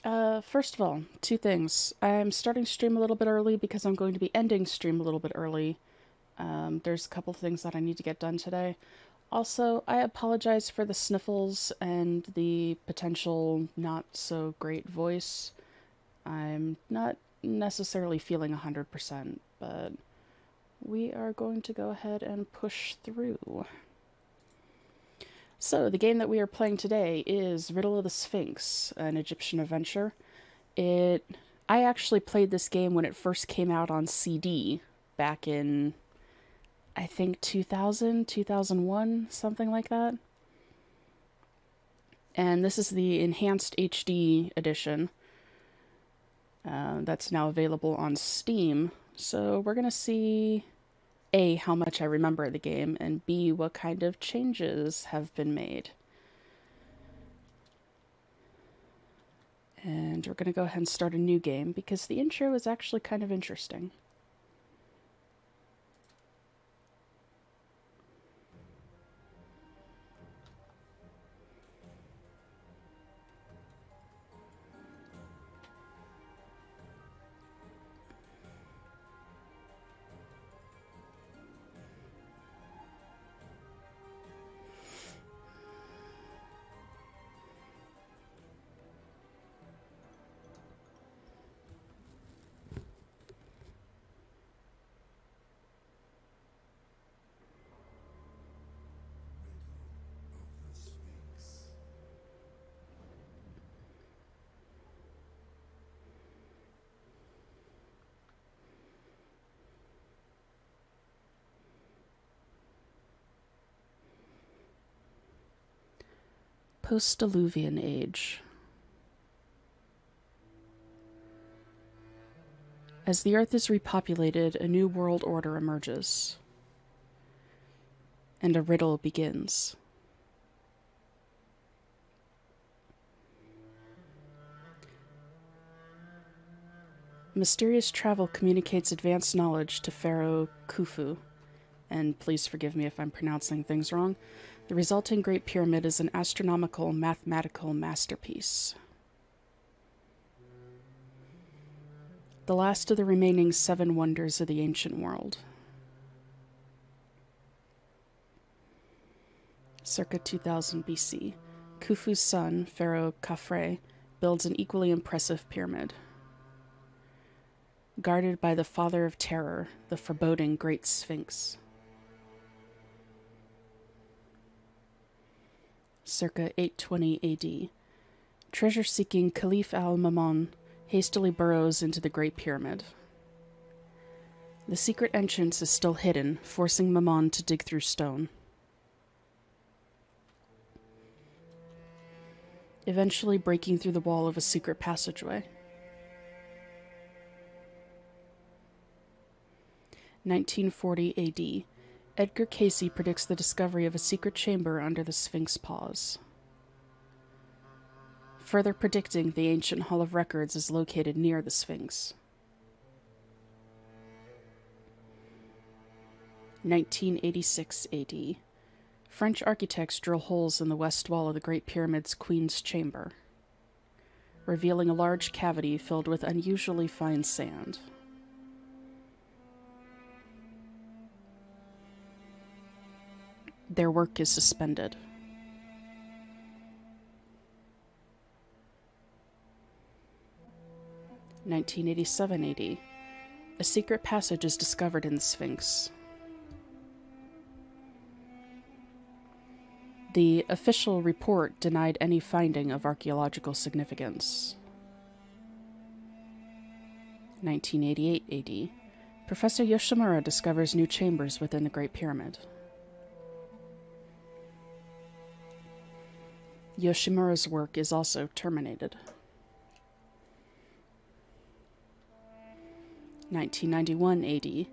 First of all, two things. I'm starting stream a little bit early because I'm going to be ending stream a little bit early. There's a couple things that I need to get done today. Also, I apologize for the sniffles and the potential not so great voice. I'm not necessarily feeling 100%, but we are going to go ahead and push through. So, the game that we are playing today is Riddle of the Sphinx, an Egyptian adventure. I actually played this game when it first came out on CD back in, I think, 2000, 2001, something like that. And this is the enhanced HD edition that's now available on Steam. So we're going to see A, how much I remember of the game, and B, what kind of changes have been made. And we're going to go ahead and start a new game because the intro is actually kind of interesting. Post-Diluvian Age. As the Earth is repopulated, a new world order emerges. And a riddle begins. Mysterious travel communicates advanced knowledge to Pharaoh Khufu, and please forgive me if I'm pronouncing things wrong. The resulting Great Pyramid is an astronomical, mathematical masterpiece. The last of the remaining 7 wonders of the ancient world. Circa 2000 BC, Khufu's son, Pharaoh Khafre, builds an equally impressive pyramid. Guarded by the father of terror, the foreboding Great Sphinx. Circa 820 AD, treasure-seeking Caliph al-Mamun hastily burrows into the Great Pyramid. The secret entrance is still hidden, forcing Mamun to dig through stone. Eventually breaking through the wall of a secret passageway. 1940 AD, Edgar Cayce predicts the discovery of a secret chamber under the Sphinx paws. Further predicting the ancient Hall of Records is located near the Sphinx. 1986 AD, French architects drill holes in the west wall of the Great Pyramid's Queen's Chamber, revealing a large cavity filled with unusually fine sand. Their work is suspended. In 1987 AD, a secret passage is discovered in the Sphinx. The official report denied any finding of archaeological significance. 1988 AD, Professor Yoshimura discovers new chambers within the Great Pyramid. Yoshimura's work is also terminated. 1991 AD,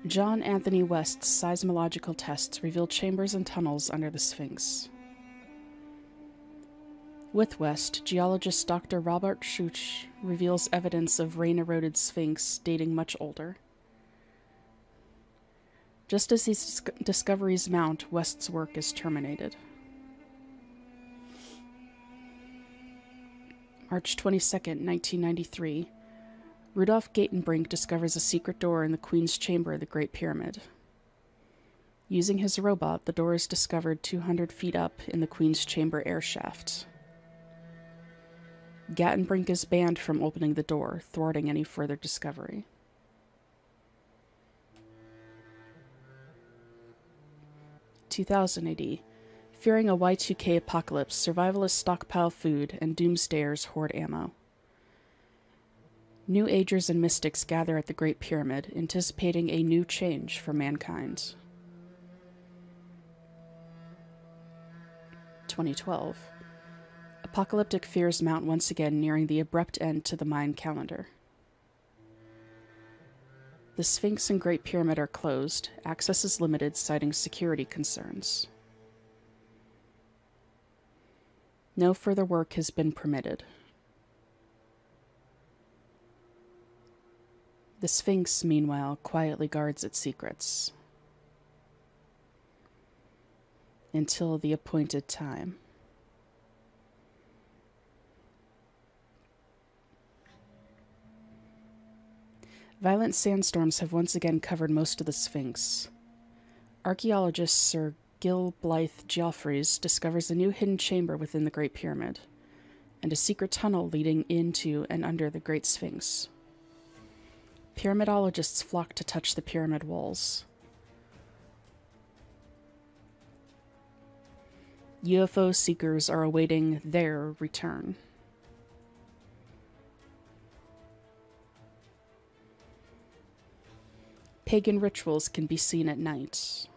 John Anthony West's seismological tests reveal chambers and tunnels under the Sphinx. With West, geologist Dr. Robert Schuch reveals evidence of rain-eroded Sphinx dating much older. Just as these discoveries mount, West's work is terminated. March 22nd, 1993. Rudolf Gatenbrink discovers a secret door in the Queen's Chamber of the Great Pyramid. Using his robot, the door is discovered 200 feet up in the Queen's Chamber air shaft. Gatenbrink is banned from opening the door, thwarting any further discovery. (2000 AD). Fearing a Y2K apocalypse, survivalists stockpile food, and doomsdayers hoard ammo. New Agers and mystics gather at the Great Pyramid, anticipating a new change for mankind. 2012. Apocalyptic fears mount once again, nearing the abrupt end to the Mayan calendar. The Sphinx and Great Pyramid are closed. Access is limited, citing security concerns. No further work has been permitted. The Sphinx, meanwhile, quietly guards its secrets. Until the appointed time. Violent sandstorms have once again covered most of the Sphinx. Archaeologist Sir Gil Blythe Geoffreys discovers a new hidden chamber within the Great Pyramid, and a secret tunnel leading into and under the Great Sphinx. Pyramidologists flock to touch the pyramid walls. UFO seekers are awaiting their return. Pagan rituals can be seen at night.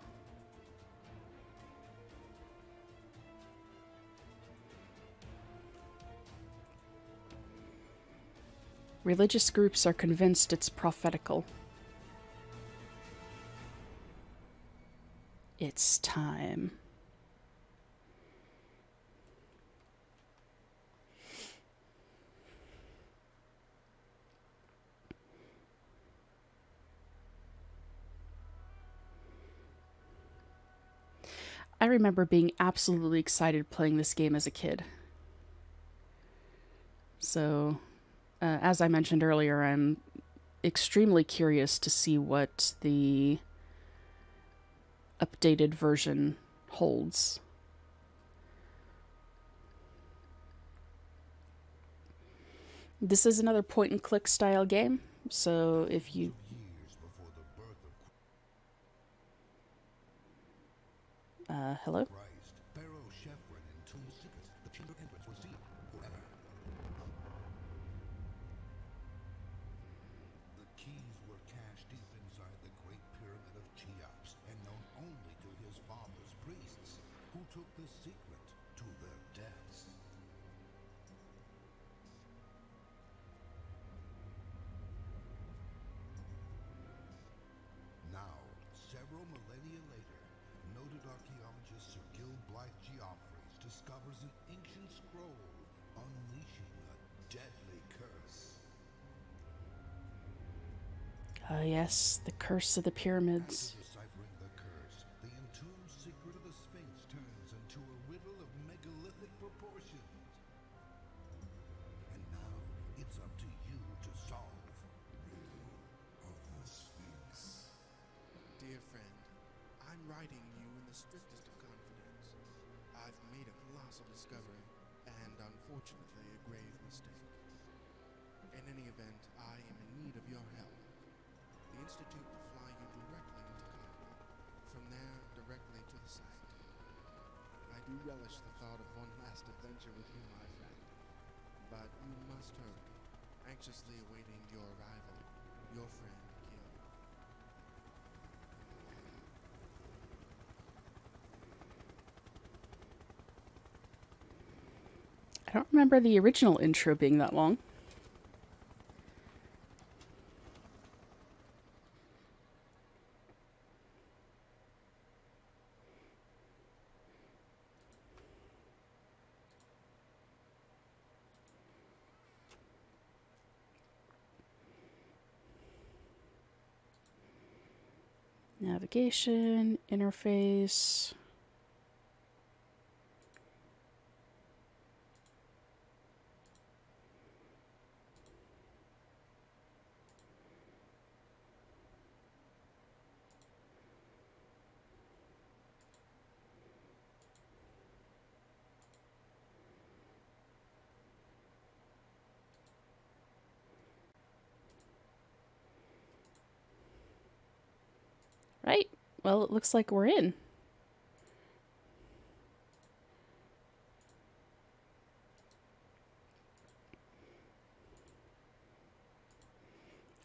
Religious groups are convinced it's prophetical. It's time. I remember being absolutely excited playing this game as a kid. So, as I mentioned earlier, I'm extremely curious to see what the updated version holds. This is another point-and-click style game, so if you... hello? Several millennia later, noted archaeologist Sir Gil Blythe Geoffreys discovers an ancient scroll unleashing a deadly curse. Ah, yes, the curse of the pyramids. After deciphering the curse, the entombed secret of the Sphinx turns into a riddle of megalithic proportions. And now, it's up to you to solve. Riddle of the Sphinx. Dear friend, I'm writing you in the strictest of confidence. I've made a colossal discovery, and unfortunately a grave mistake. In any event, I am in need of your help. The Institute will fly you directly into Cairo, from there directly to the site. I do relish the thought of one last adventure with you, my friend. But you must hurry, anxiously awaiting your arrival. Your friend, Gil. I don't remember the original intro being that long. Navigation, interface. Well, it looks like we're in.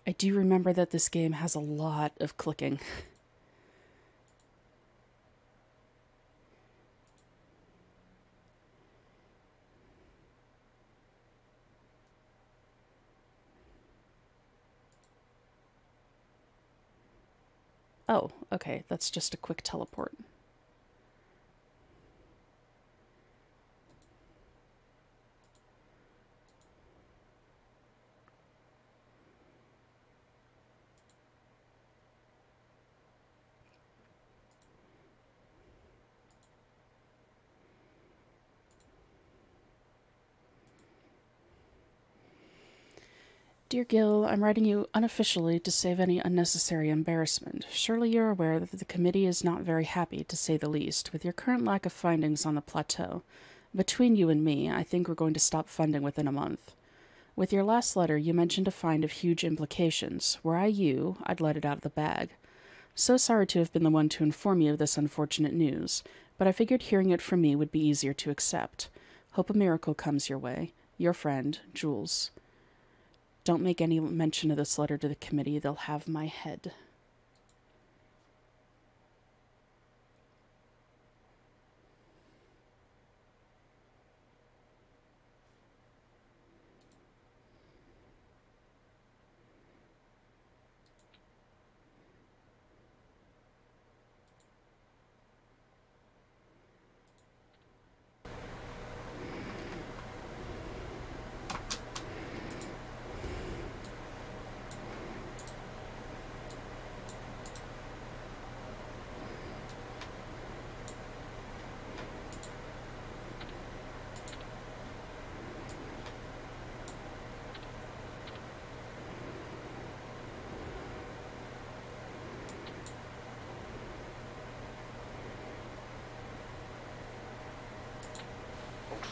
I do remember that this game has a lot of clicking. Oh, okay, that's just a quick teleport. Dear Gil, I'm writing you unofficially to save any unnecessary embarrassment. Surely you're aware that the committee is not very happy, to say the least, with your current lack of findings on the plateau. Between you and me, I think we're going to stop funding within a month. With your last letter, you mentioned a find of huge implications. Were I you, I'd let it out of the bag. So sorry to have been the one to inform you of this unfortunate news, but I figured hearing it from me would be easier to accept. Hope a miracle comes your way. Your friend, Jules. Don't make any mention of this letter to the committee. They'll have my head.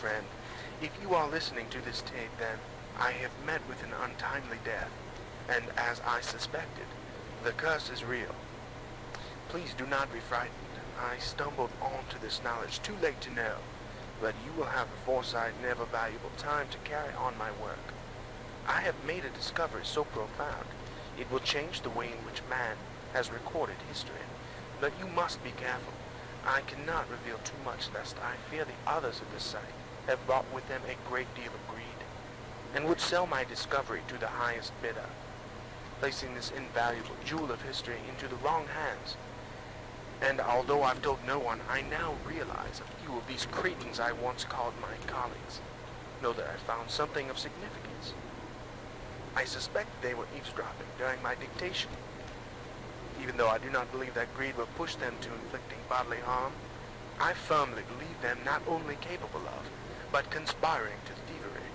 Friend, if you are listening to this tape, then I have met with an untimely death, and as I suspected, the curse is real. Please do not be frightened. I stumbled onto this knowledge too late to know, but you will have the foresight and ever valuable time to carry on my work. I have made a discovery so profound, it will change the way in which man has recorded history. But you must be careful. I cannot reveal too much, lest I fear the others of this site have brought with them a great deal of greed, and would sell my discovery to the highest bidder, placing this invaluable jewel of history into the wrong hands. And although I've told no one, I now realize a few of these cretins I once called my colleagues know that I found something of significance. I suspect they were eavesdropping during my dictation. Even though I do not believe that greed will push them to inflicting bodily harm, I firmly believe them not only capable of, but conspiring to thievery.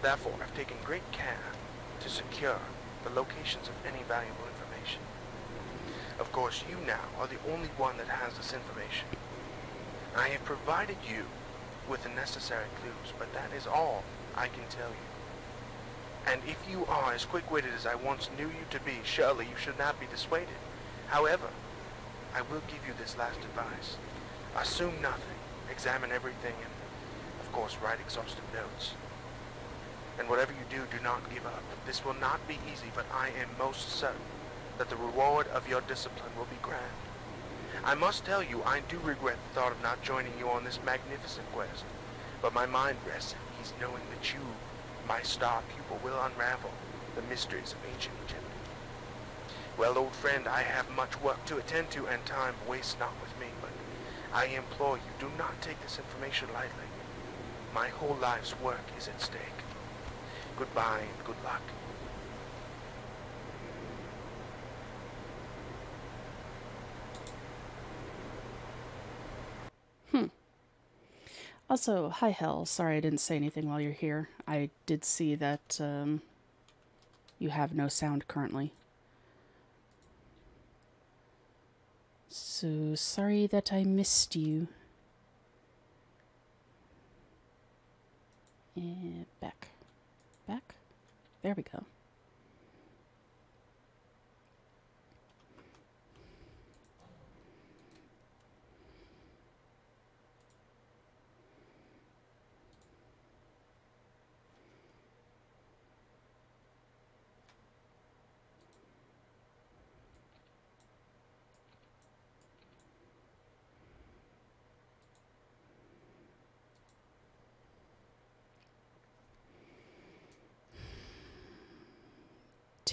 Therefore, I've taken great care to secure the locations of any valuable information. Of course, you now are the only one that has this information. I have provided you with the necessary clues, but that is all I can tell you. And if you are as quick-witted as I once knew you to be, surely you should not be dissuaded. However, I will give you this last advice. Assume nothing, examine everything, and of course write exhaustive notes. And whatever you do, do not give up. This will not be easy, but I am most certain that the reward of your discipline will be grand. I must tell you, I do regret the thought of not joining you on this magnificent quest, but my mind rests at ease knowing that you, my star pupil, will unravel the mysteries of ancient Egypt. Well, old friend, I have much work to attend to, and time wastes not with me, but I implore you, do not take this information lightly. My whole life's work is at stake. Goodbye and good luck. Also, hi Hell. Sorry I didn't say anything while you're here. I did see that you have no sound currently. So sorry that I missed you. And back. Back? There we go.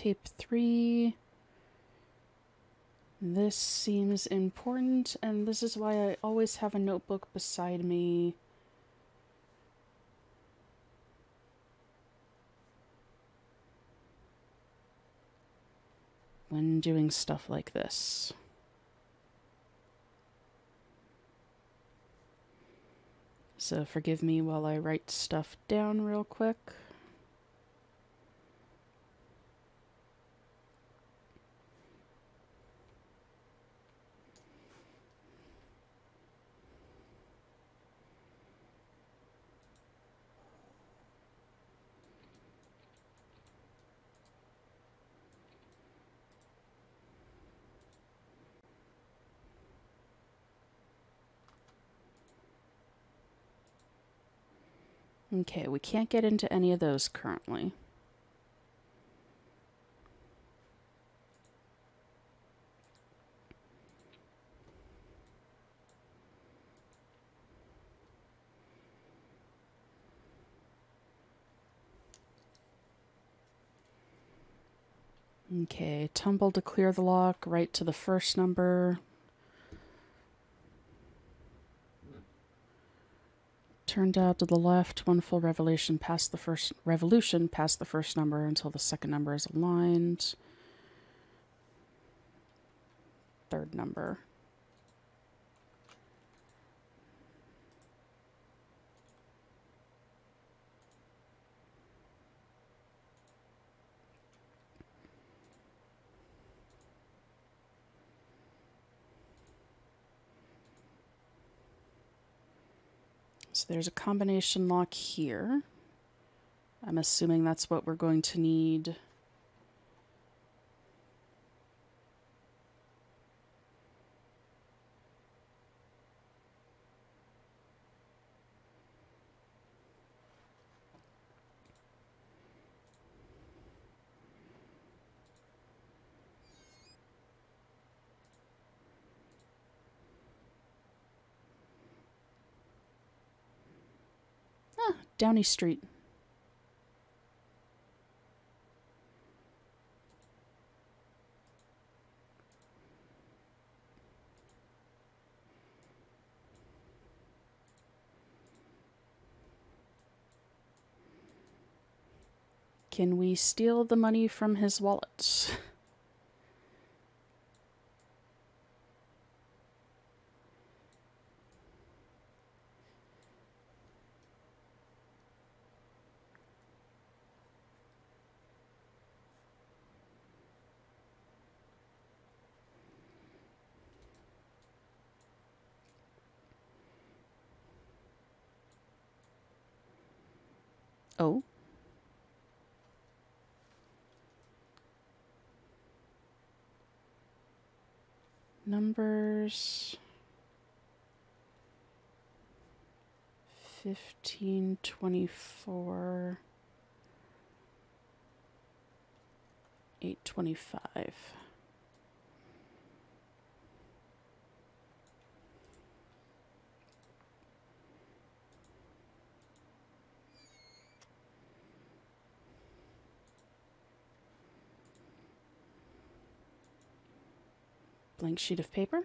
tape 3. This seems important, and this is why I always have a notebook beside me. When doing stuff like this. So forgive me while I write stuff down real quick. Okay, we can't get into any of those currently. Okay, tumble to clear the lock, right to the first number. Turn dial to the left, one full revolution past the first number until the second number is aligned. Third number. So there's a combination lock here. I'm assuming that's what we're going to need. Downey Street. Can we steal the money from his wallet? Oh. Numbers 15, 24, 825. Blank sheet of paper.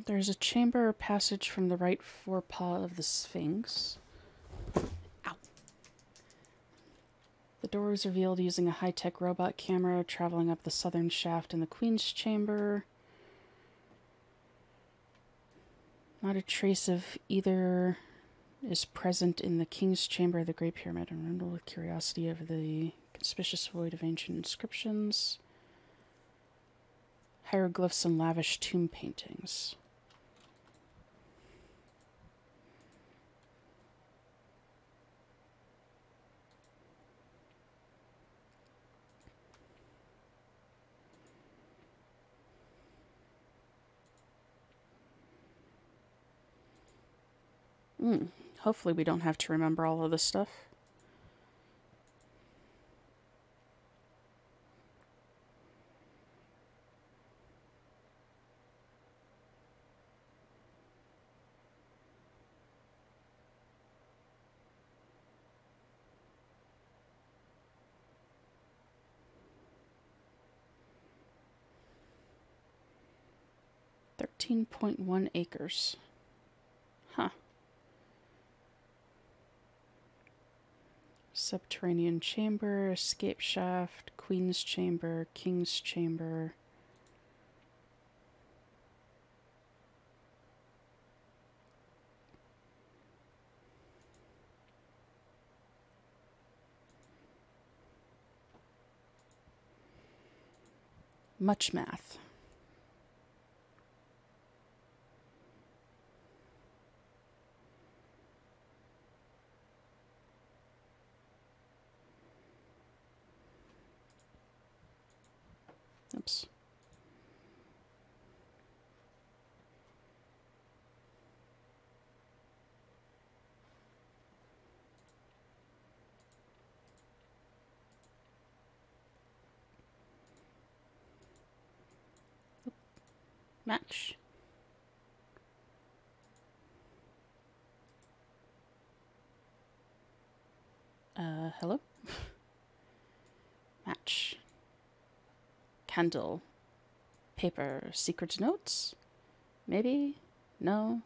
There's a chamber or passage from the right forepaw of the Sphinx. Ow. The door is revealed using a high-tech robot camera traveling up the southern shaft in the Queen's chamber. Not a trace of either is present in the King's chamber of the Great Pyramid, and Riddle with curiosity over the conspicuous void of ancient inscriptions, hieroglyphs, and lavish tomb paintings. Hopefully we don't have to remember all of this stuff. $13.1 acres. Huh. Subterranean chamber, escape shaft, queen's chamber, king's chamber. Much math. Oops. Match. Hello? Match. Candle. Paper. Secret notes? Maybe? No?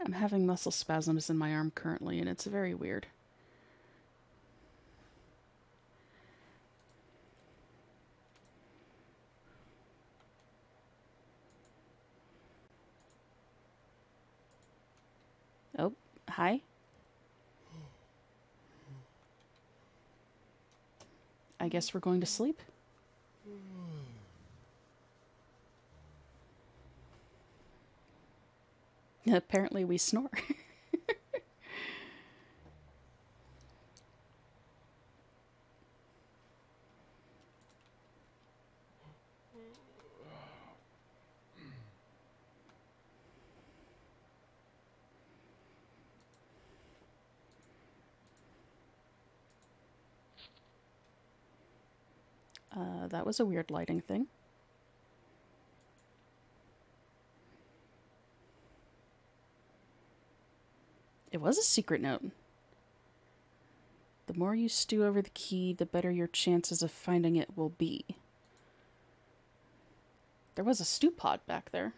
I'm having muscle spasms in my arm currently, and it's very weird. Oh, hi. I guess we're going to sleep. Apparently we snore. That was a weird lighting thing. It was a secret note. The more you stew over the key, the better your chances of finding it will be. There was a stew pot back there,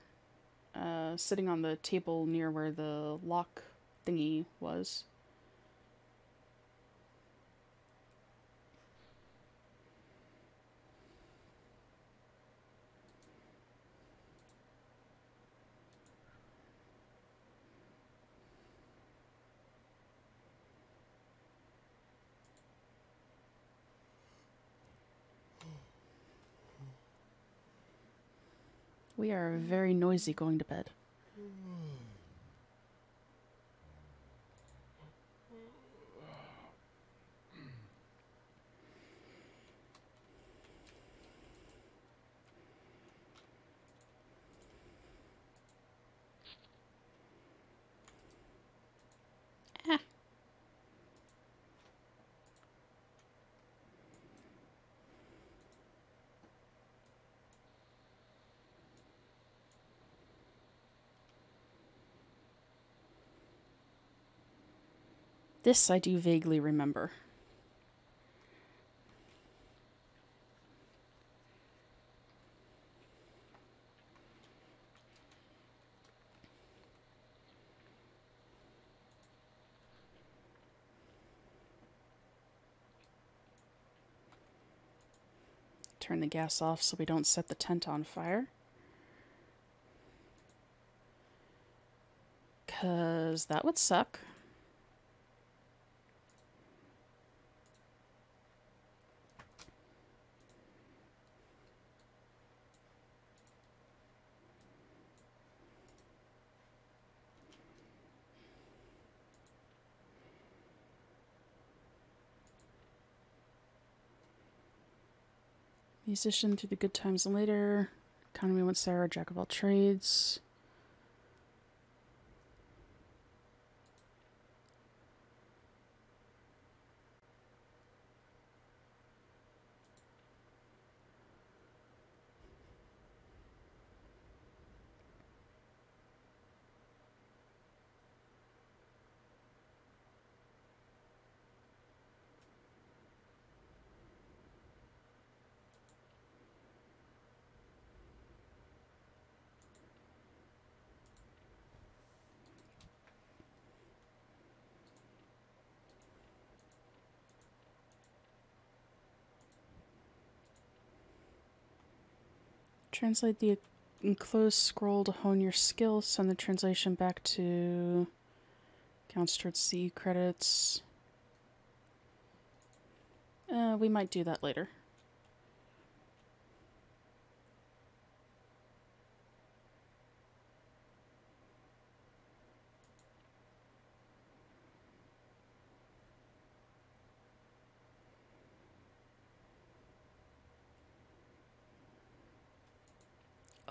sitting on the table near where the lock thingy was. We are very noisy going to bed. Ah. This I do vaguely remember. Turn the gas off so we don't set the tent on fire. 'Cause that would suck. Musician through the good times later. Economy once Sarah, jack of all trades. Translate the enclosed scroll to hone your skills. Send the translation back to counts towards C credits. We might do that later.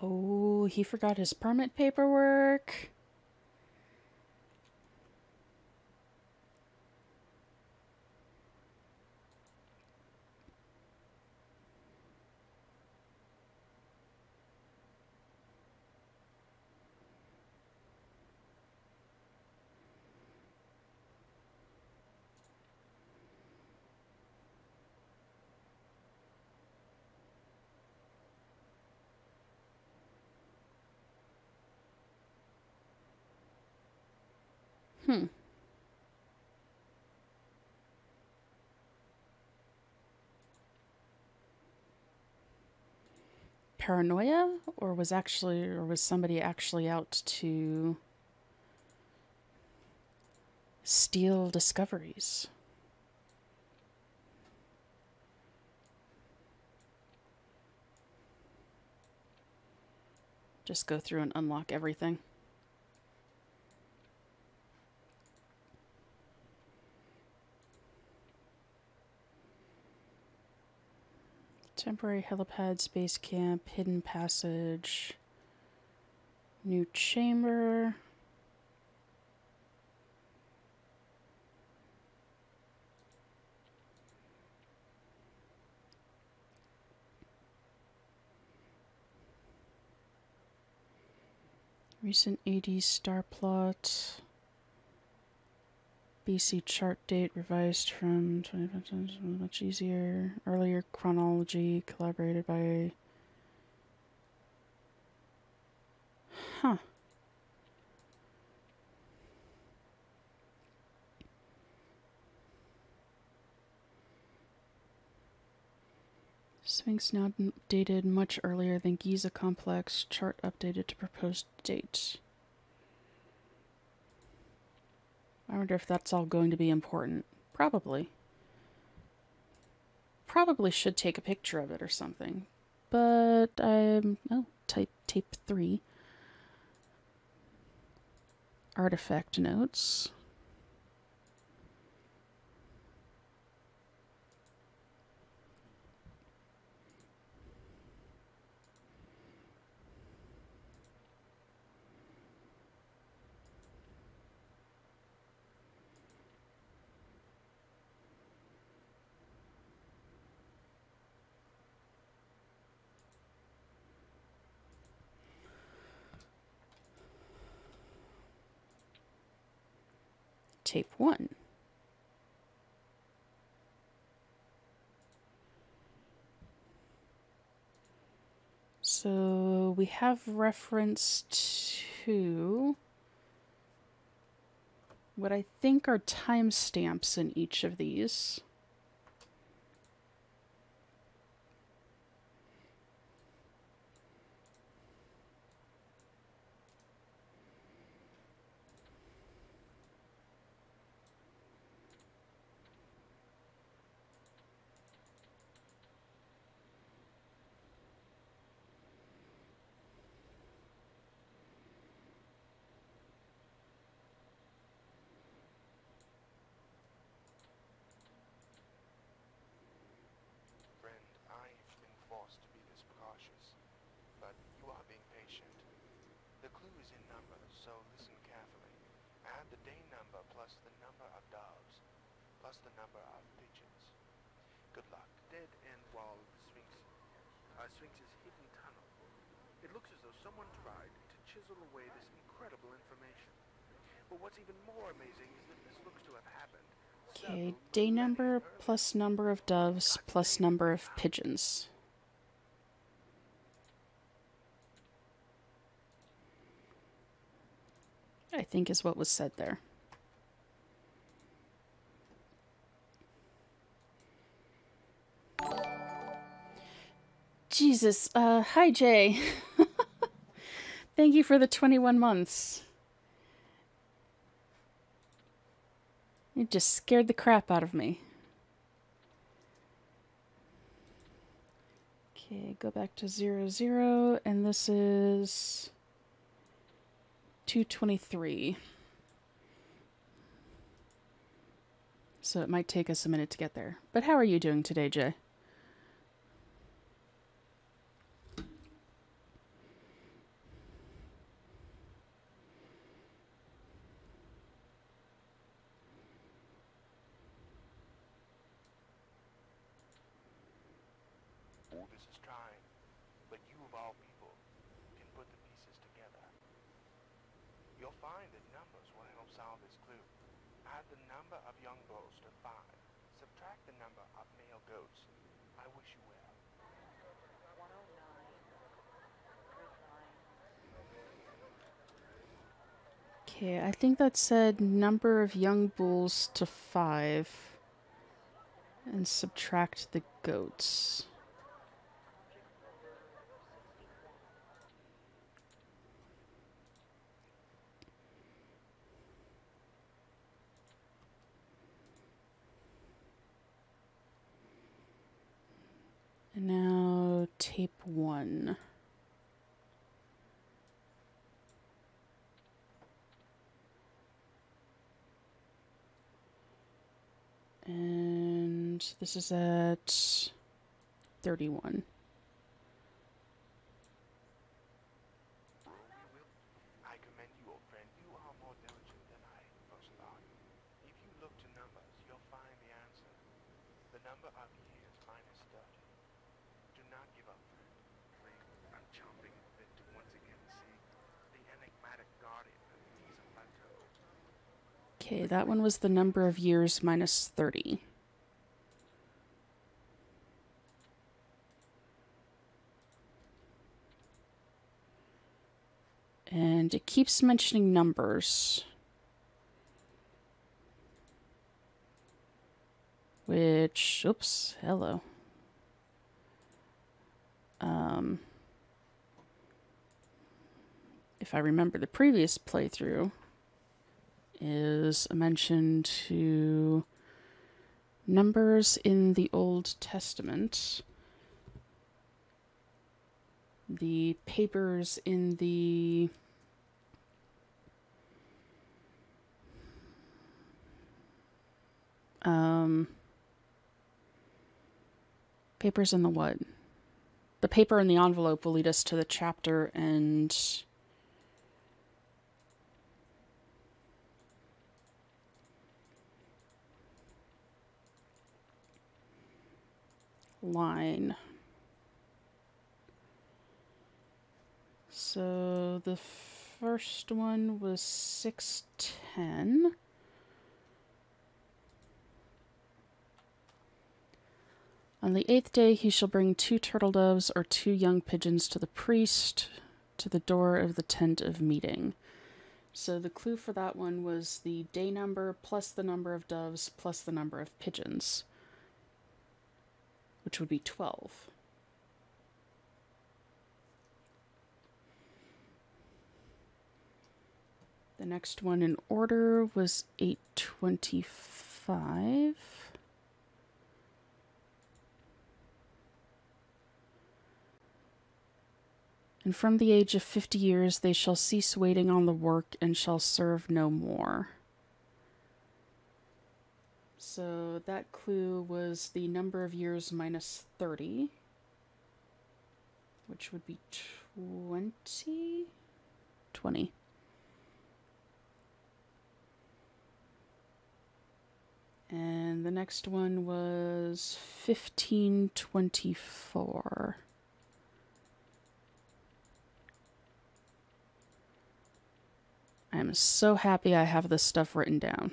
Oh, he forgot his permit paperwork. Paranoia? Or was somebody actually out to steal discoveries? Just go through and unlock everything. Temporary helipad, space camp, hidden passage, new chamber. Recent AD star plot. BC chart date revised from 2015, much easier. Earlier chronology collaborated by. Huh. Sphinx now dated much earlier than Giza complex. Chart updated to proposed date. I wonder if that's all going to be important. Probably. Probably should take a picture of it or something. But I'm... Oh, tape 3. Artifact notes. Tape 1. So we have reference to what I think are timestamps in each of these. is in numbers, so listen carefully. Add the day number plus the number of doves, plus the number of pigeons. Good luck. Dead end wall of the Sphinx's hidden tunnel. It looks as though someone tried to chisel away this incredible information. But what's even more amazing is that this looks to have happened. Okay, day number plus number of doves plus number of pigeons. I think is what was said there. Jesus, hi Jay. Thank you for the 21 months. You just scared the crap out of me. Okay, go back to 00, and this is 223. So it might take us a minute to get there. But how are you doing today, Jay? This is trying, but you of all people can put the pieces together. You'll find that numbers will help solve this clue. Add the number of young bulls to 5. Subtract the number of male goats. I wish you well. 109. Okay, I think that said number of young bulls to 5. And subtract the goats. And now tape 1. And this is at 31. I commend you, old friend. You are more diligent than I first thought. If you look to numbers, you'll find the answer. The number of years minus 30. Do not give up, friend. I'm chomping at the bit to once again see the enigmatic guardian of the Giza Plateau. Okay, that one was the number of years minus 30. And it keeps mentioning numbers. Which, oops, hello. If I remember the previous playthrough, is a mention to numbers in the Old Testament, the papers in the papers in the what? The paper in the envelope will lead us to the chapter and line. So the first one was 610. On the 8th day he shall bring 2 turtle doves or 2 young pigeons to the priest to the door of the tent of meeting. So the clue for that one was the day number plus the number of doves plus the number of pigeons, which would be 12. The next one in order was 825. And from the age of 50 years they shall cease waiting on the work and shall serve no more. So that clue was the number of years minus 30, which would be 20? 20. And the next one was 1524. I'm so happy I have this stuff written down.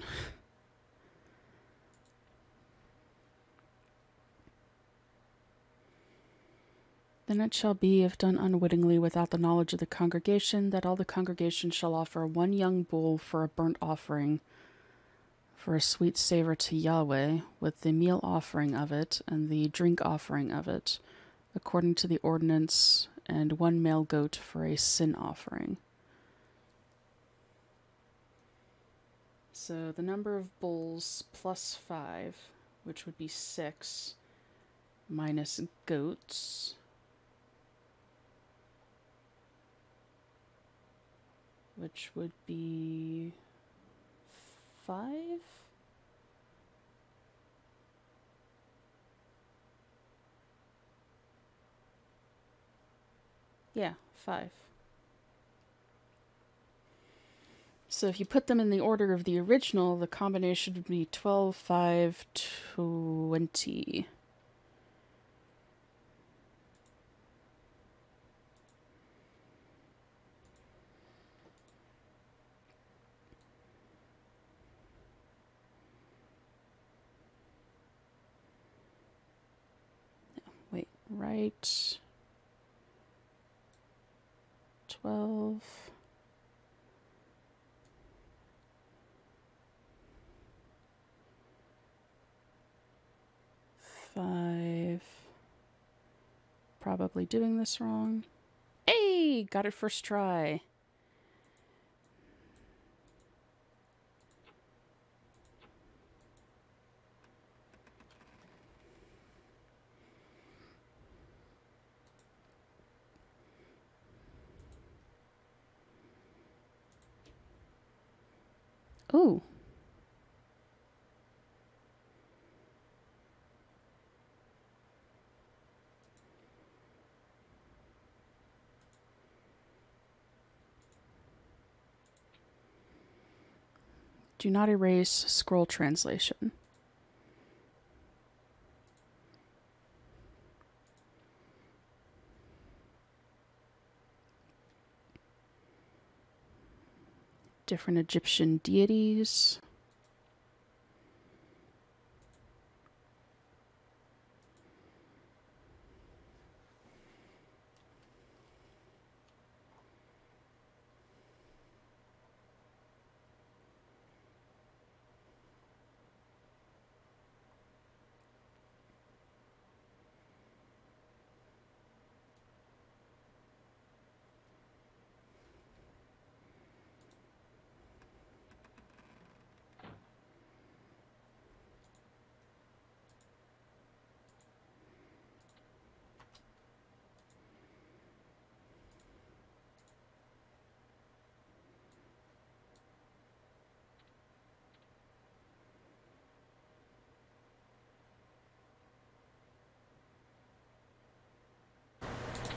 Then it shall be, if done unwittingly without the knowledge of the congregation, that all the congregation shall offer one young bull for a burnt offering, for a sweet savor to Yahweh, with the meal offering of it and the drink offering of it, according to the ordinance, and one male goat for a sin offering. So the number of bulls plus 5, which would be 6, minus goats, which would be 5? Yeah, 5. So if you put them in the order of the original, the combination would be 12, 5, 20. Wait, right. 12. 5. Probably doing this wrong. Hey, got it first try. Ooh. Do not erase scroll translation. Different Egyptian deities.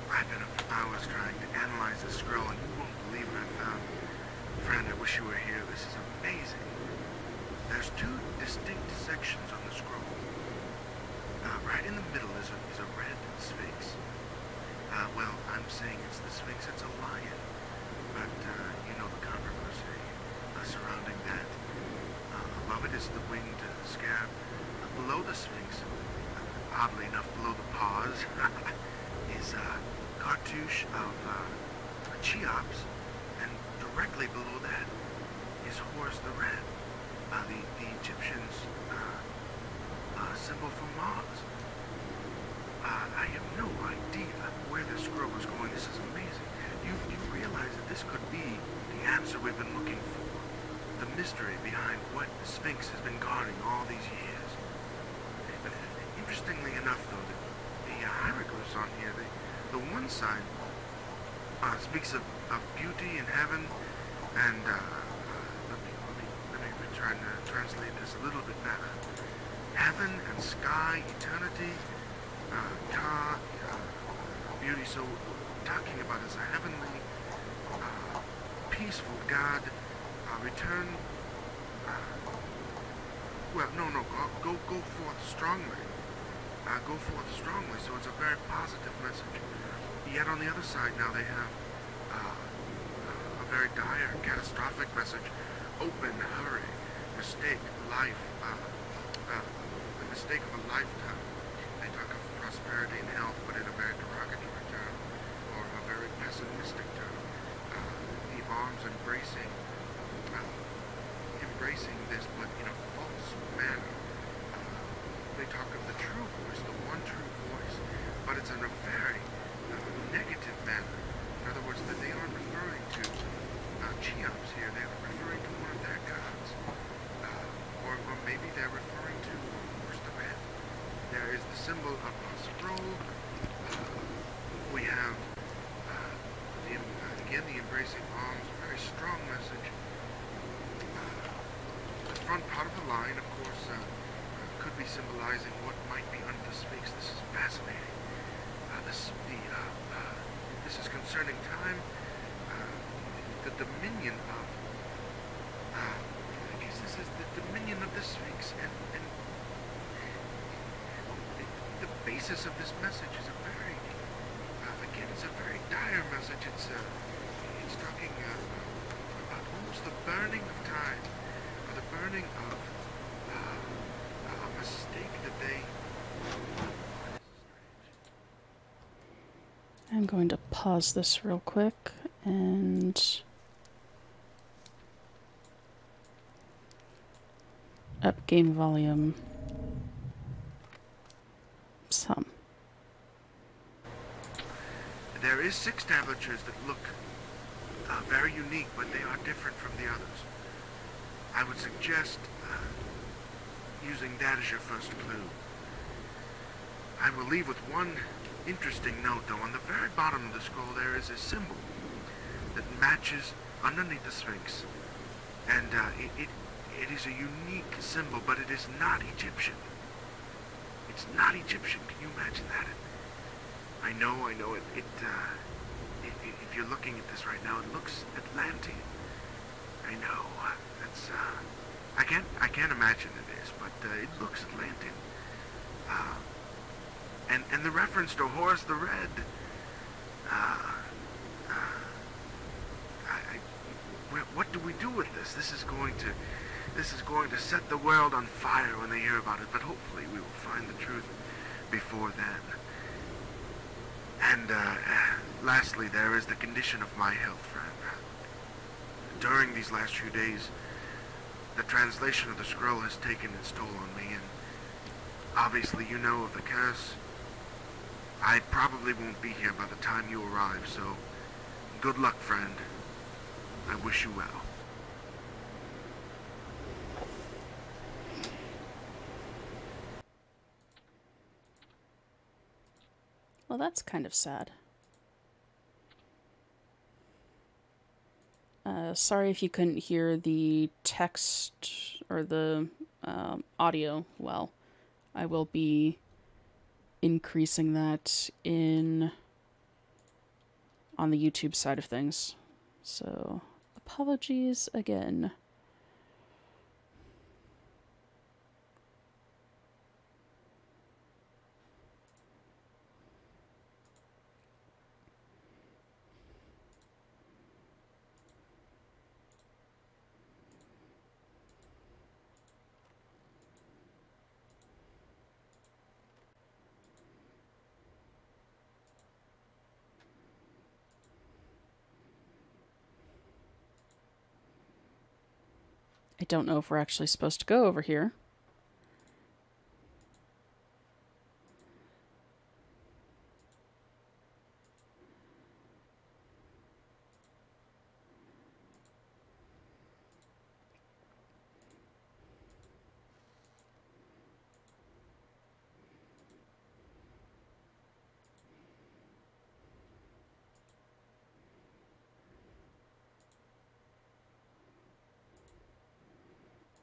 I've been up for hours trying to analyze the scroll, and you won't believe what I found. Friend, I wish you were here. This is amazing. There's 2 distinct sections on the scroll. Right in the middle is a red sphinx. Well, I'm saying it's the sphinx. It's a lion. But, you know the controversy surrounding that. Above it is the winged scarab. Below the sphinx, oddly enough below the paws, is a cartouche of Cheops, and directly below that is Horus the Red, the Egyptians' symbol for Mars. I have no idea where this scroll is going. This is amazing. You realize that this could be the answer we've been looking for, the mystery behind what the Sphinx has been guarding all these years. Interestingly enough, though, the hieroglyphs on here, the one side speaks of beauty in heaven, and let me try to translate this a little bit better. Heaven and sky, eternity, beauty. So, talking about as a heavenly, peaceful God, return Well, no, no, go forth strongly. Go forth strongly, so it's a very positive message. Yet on the other side now they have a very dire, catastrophic message. Open, hurry, mistake, life, the mistake of a lifetime. They talk of prosperity and health, but in a very derogatory term, or a very pessimistic term. The arms embracing this, but in a false manner. They talk of the true voice, the one true voice, but it's in a very negative manner. In other words, that they aren't referring to Cheops here, they're referring to one of their gods. Or maybe they're referring to, where's the red? There is the symbol of a scroll. We have, again, the embracing arms, very strong message. The front part of the line, of course, could be symbolizing what might be under the Sphinx. This is fascinating. This is concerning time. The dominion of, I guess this is the dominion of the Sphinx, and the basis of this message is a very, again, it's a very dire message. It's talking about almost the burning of time, or the burning of a mistake that they. I'm going to pause this real quick and up game volume some. There is 6 tablatures that look very unique, but they are different from the others. I would suggest using that as your first clue. I will leave with one interesting note, though. On the very bottom of the scroll there is a symbol that matches underneath the Sphinx, and it is a unique symbol, but it is not Egyptian. It's not Egyptian. Can you imagine that? I know it. If you're looking at this right now, it looks Atlantean. I know. That's I can't imagine it is, but it looks Atlantean. And the reference to Horus the Red. What do we do with this? This is going to set the world on fire when they hear about it. But hopefully we will find the truth before then. And lastly, there is the condition of my health, friend. During these last few days, the translation of the scroll has taken its toll on me, and obviously you know of the curse. I probably won't be here by the time you arrive, so good luck, friend. I wish you well. Well, that's kind of sad. Sorry if you couldn't hear the text or the audio well. I will be increasing that on the YouTube side of things. So, apologies again. I don't know if we're actually supposed to go over here.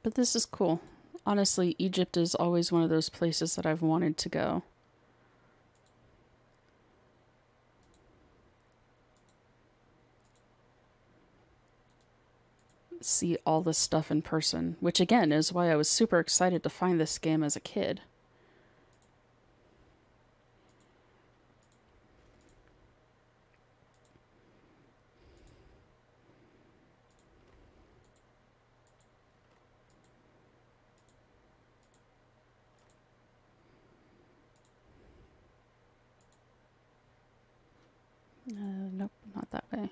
But this is cool. Honestly, Egypt is always one of those places that I've wanted to go. see all this stuff in person, which again is why I was super excited to find this game as a kid. Nope, not that way.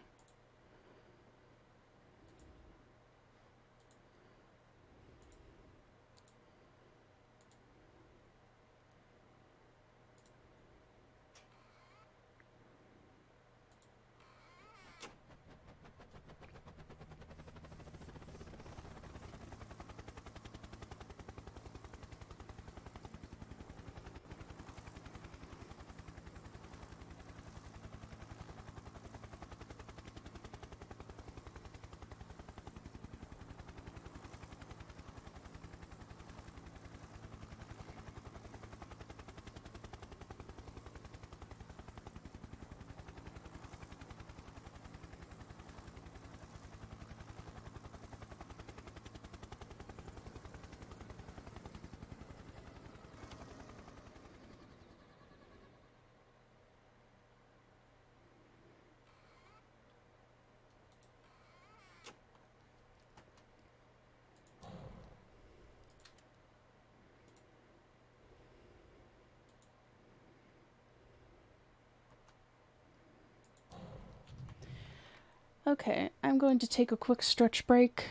Okay, I'm going to take a quick stretch break,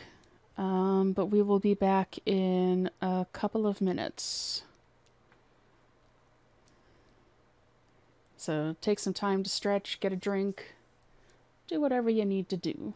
but we will be back in a couple of minutes. So take some time to stretch, get a drink, do whatever you need to do.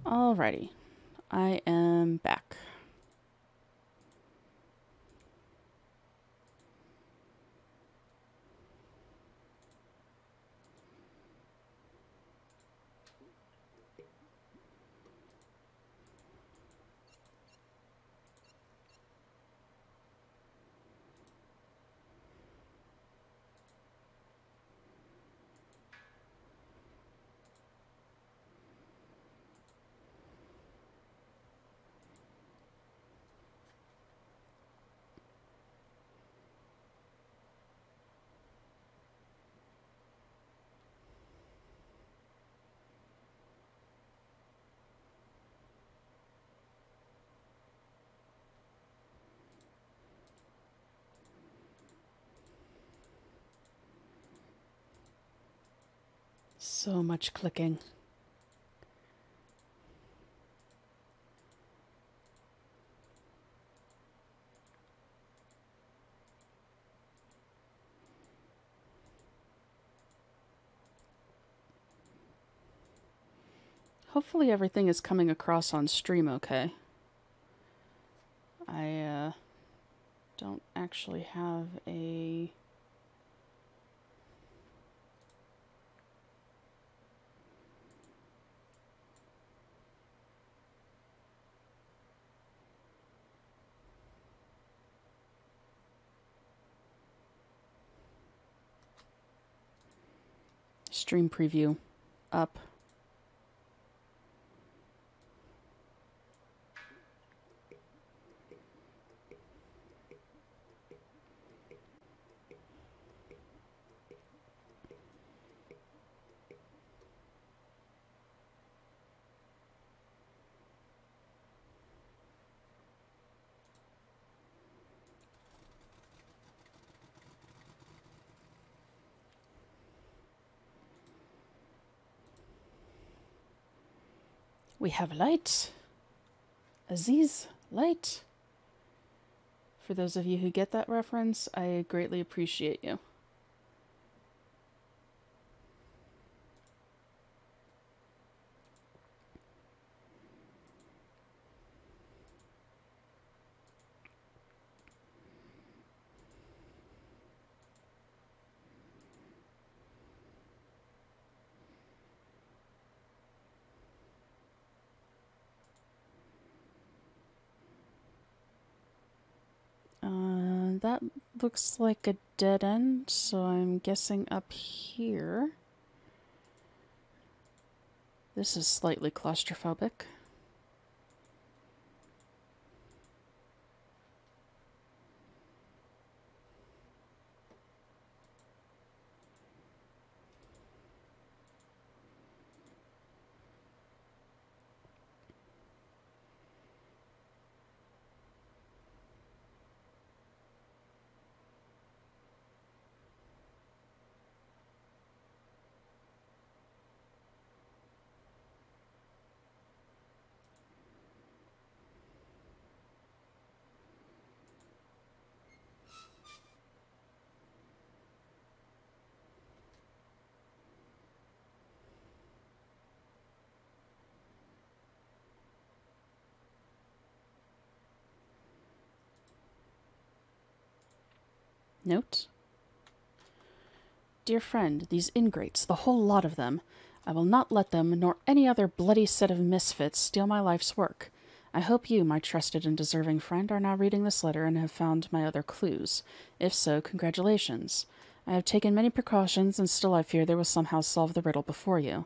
Alrighty, I am back. So much clicking. Hopefully everything is coming across on stream okay. I don't actually have a... stream preview up. We have light. Aziz, light. For those of you who get that reference, I greatly appreciate you. That looks like a dead end, so I'm guessing up here. This is slightly claustrophobic. Note. Dear friend, these ingrates, the whole lot of them, I will not let them, nor any other bloody set of misfits, steal my life's work. I hope you, my trusted and deserving friend, are now reading this letter and have found my other clues. If so, congratulations. I have taken many precautions, and still I fear they will somehow solve the riddle before you.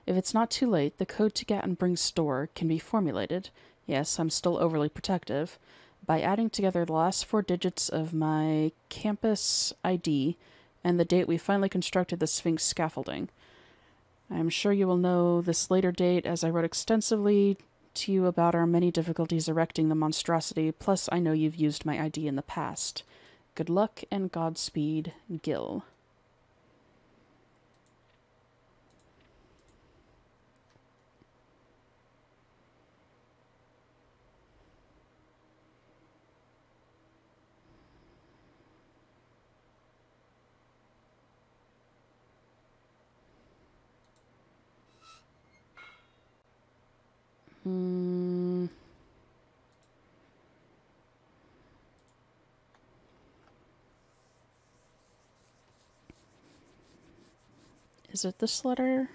If it's not too late, the code to Gattenbring's store can be formulated. Yes, I'm still overly protective. By adding together the last 4 digits of my campus ID and the date we finally constructed the Sphinx scaffolding. I am sure you will know this later date, as I wrote extensively to you about our many difficulties erecting the monstrosity, plus I know you've used my ID in the past. Good luck and Godspeed, Gil. Is it this letter?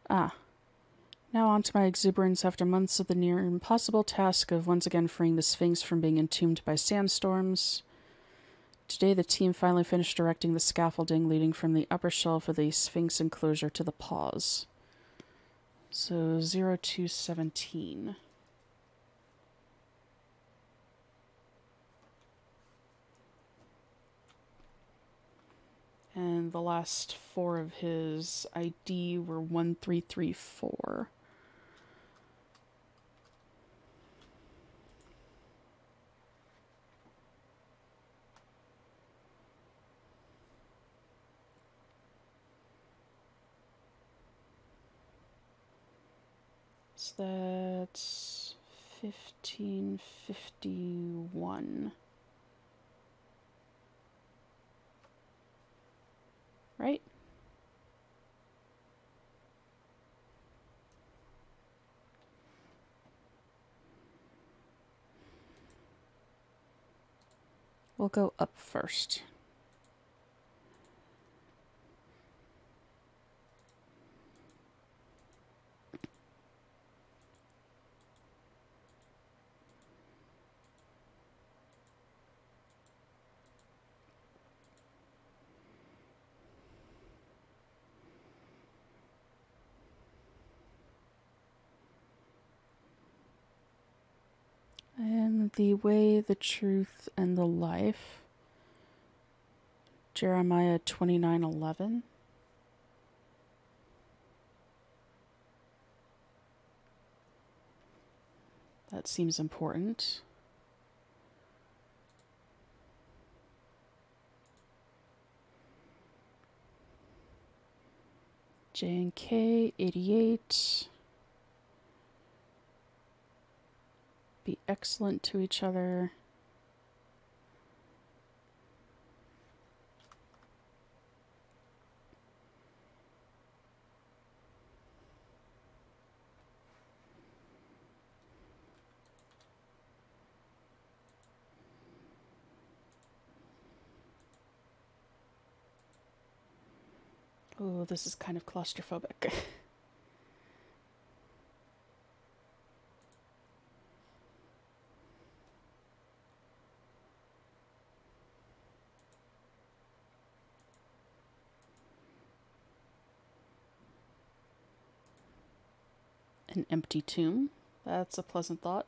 Ah. Now on to my exuberance after months of the near impossible task of once again freeing the Sphinx from being entombed by sandstorms. Today the team finally finished erecting the scaffolding leading from the upper shelf of the Sphinx enclosure to the pause. So 0217. And the last 4 of his ID were 1334. So that's 1551. Right? We'll go up first. I am the way, the truth, and the life. Jeremiah 29:11. That seems important. J and K 88. Be excellent to each other. Oh, this is kind of claustrophobic. An empty tomb. That's a pleasant thought.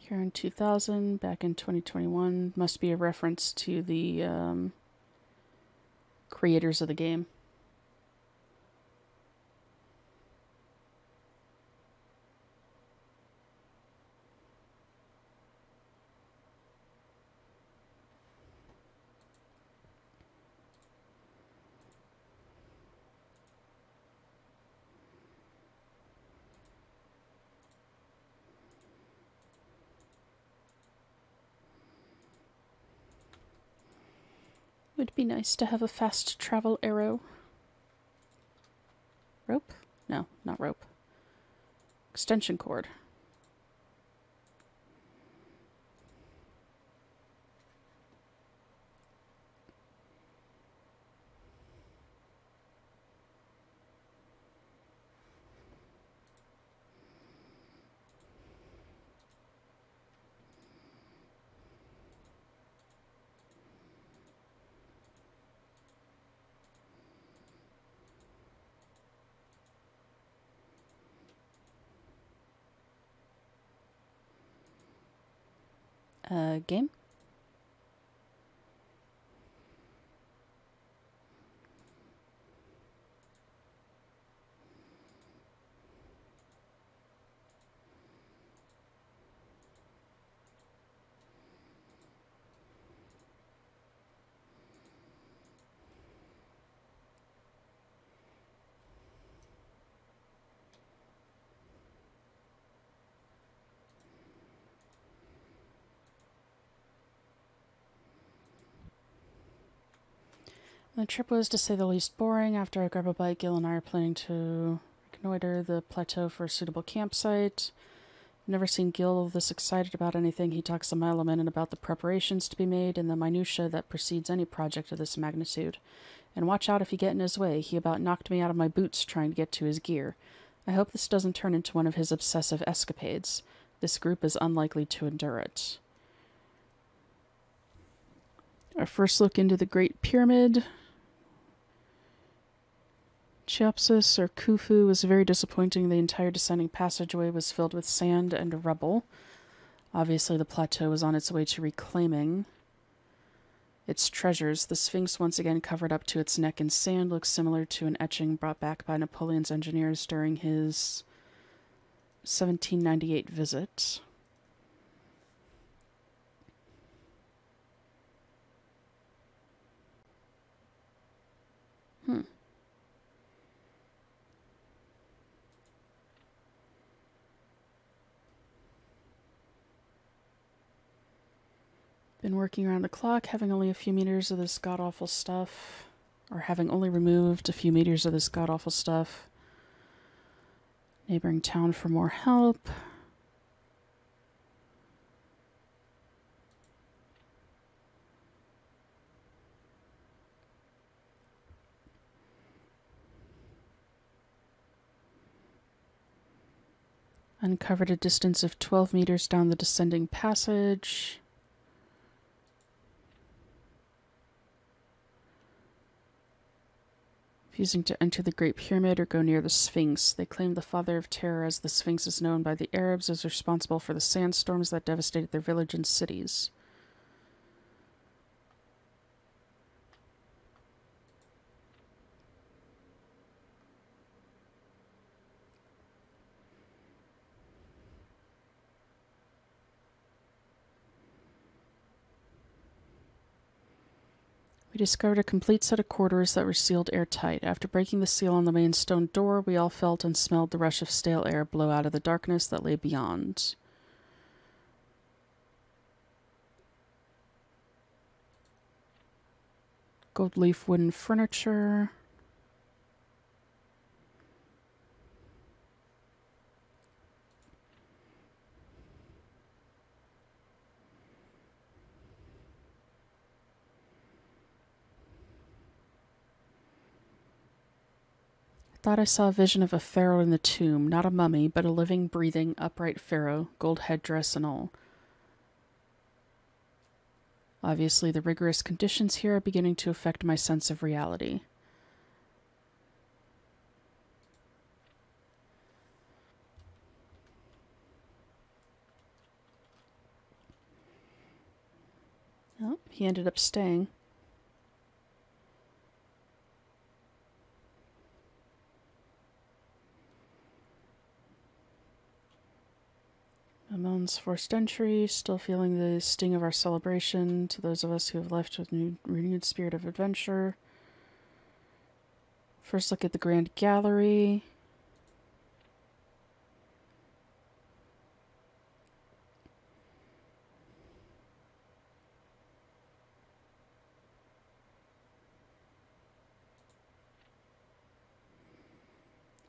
Here in 2000, back in 2021, must be a reference to the creators of the game. Would be nice to have a fast travel arrow. Rope? No, not rope. Extension cord. Game? The trip was, to say the least, boring. After I grab a bite, Gil and I are planning to reconnoiter the plateau for a suitable campsite. Never seen Gil this excited about anything. He talks a mile a minute about the preparations to be made and the minutiae that precedes any project of this magnitude. And watch out if you get in his way. He about knocked me out of my boots trying to get to his gear. I hope this doesn't turn into one of his obsessive escapades. This group is unlikely to endure it. Our first look into the Great Pyramid. Cheopsis, or Khufu, was very disappointing. The entire descending passageway was filled with sand and rubble. Obviously, the plateau was on its way to reclaiming its treasures. The Sphinx, once again covered up to its neck in sand, looks similar to an etching brought back by Napoleon's engineers during his 1798 visit. Been working around the clock, having only a few meters of this god-awful stuff. Or having only removed a few meters of this god-awful stuff. Neighboring town for more help. Uncovered a distance of 12 meters down the descending passage. Refusing to enter the Great Pyramid or go near the Sphinx. They claim the Father of Terror, as the Sphinx is known by the Arabs, is responsible for the sandstorms that devastated their village and cities. We discovered a complete set of quarters that were sealed airtight. After breaking the seal on the main stone door, we all felt and smelled the rush of stale air blow out of the darkness that lay beyond. Gold leaf wooden furniture. Thought I saw a vision of a pharaoh in the tomb, not a mummy, but a living, breathing, upright pharaoh, gold headdress and all. Obviously, the rigorous conditions here are beginning to affect my sense of reality. Oh, he ended up staying. Amon's forced entry, still feeling the sting of our celebration. To those of us who have left with renewed spirit of adventure. First look at the Grand Gallery.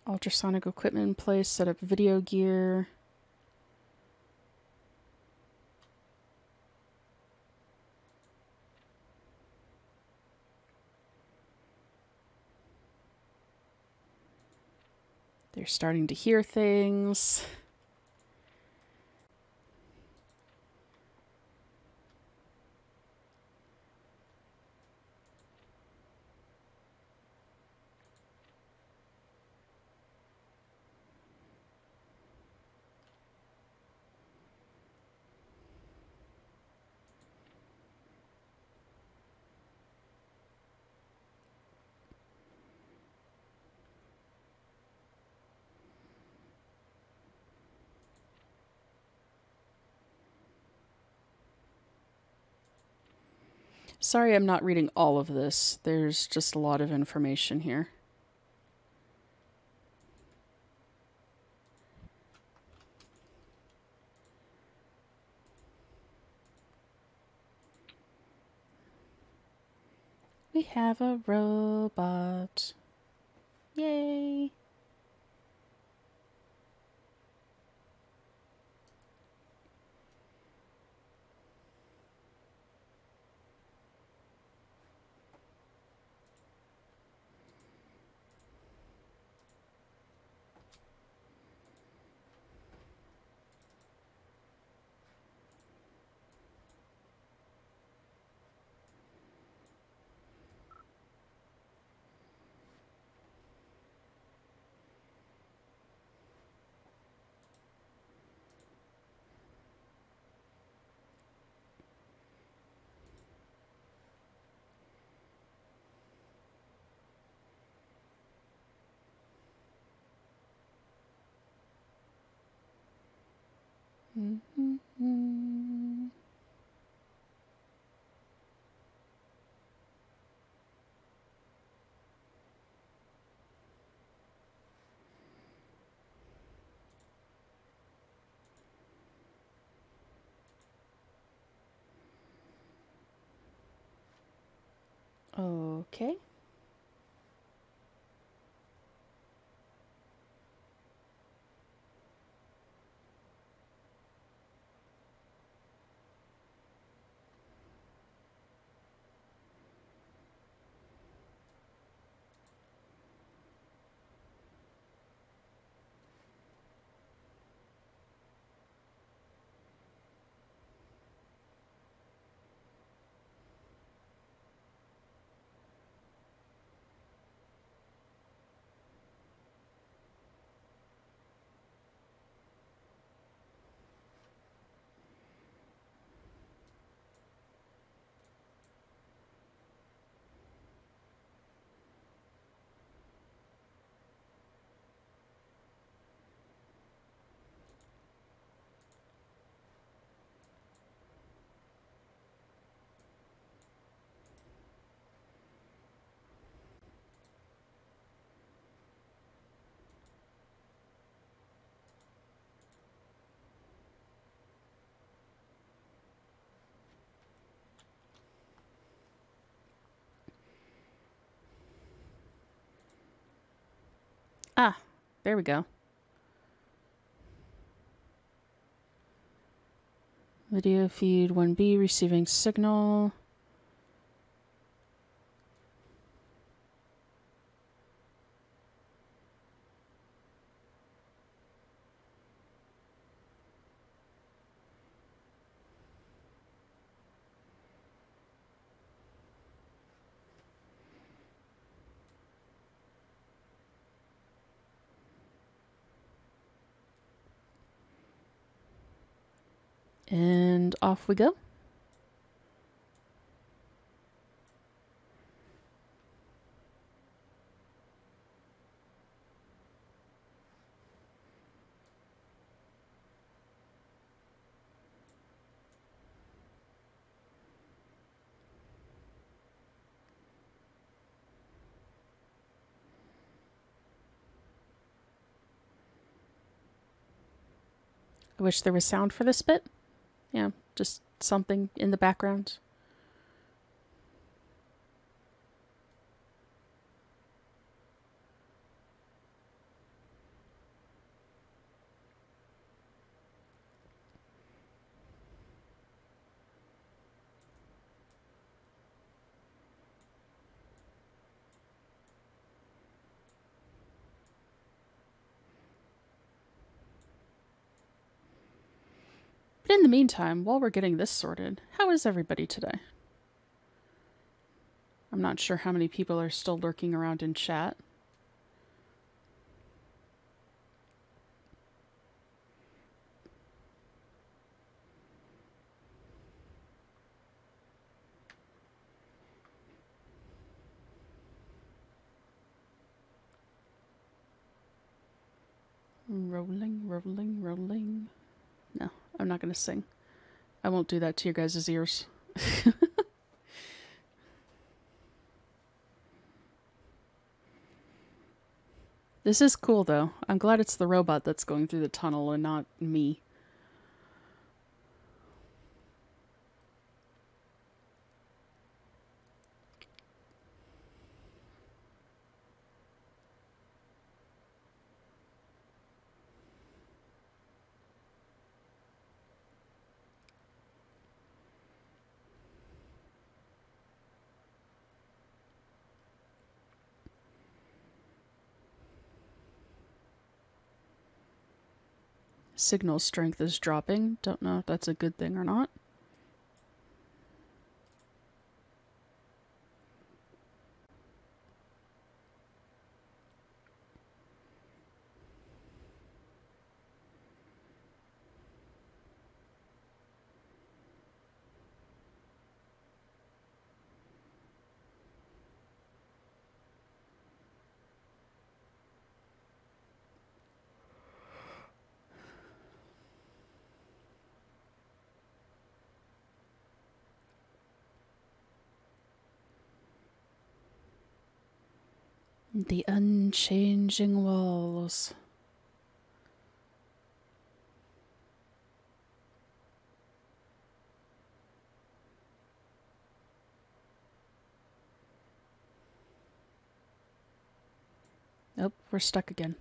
Ultrasonic equipment in place, set up video gear. They're starting to hear things. Sorry I'm not reading all of this. There's just a lot of information here. We have a robot. Yay! Mm-hmm. Okay. Ah, there we go. Video feed 1B receiving signal. And off we go. I wish there was sound for this bit. Yeah, just something in the background. But in the meantime, while we're getting this sorted, how is everybody today? I'm not sure how many people are still lurking around in chat. Rolling, rolling, rolling. No, I'm not going to sing. I won't do that to your guys' ears. This is cool, though. I'm glad it's the robot that's going through the tunnel and not me. Signal strength is dropping. Don't know if that's a good thing or not. The unchanging walls. Nope, we're stuck again.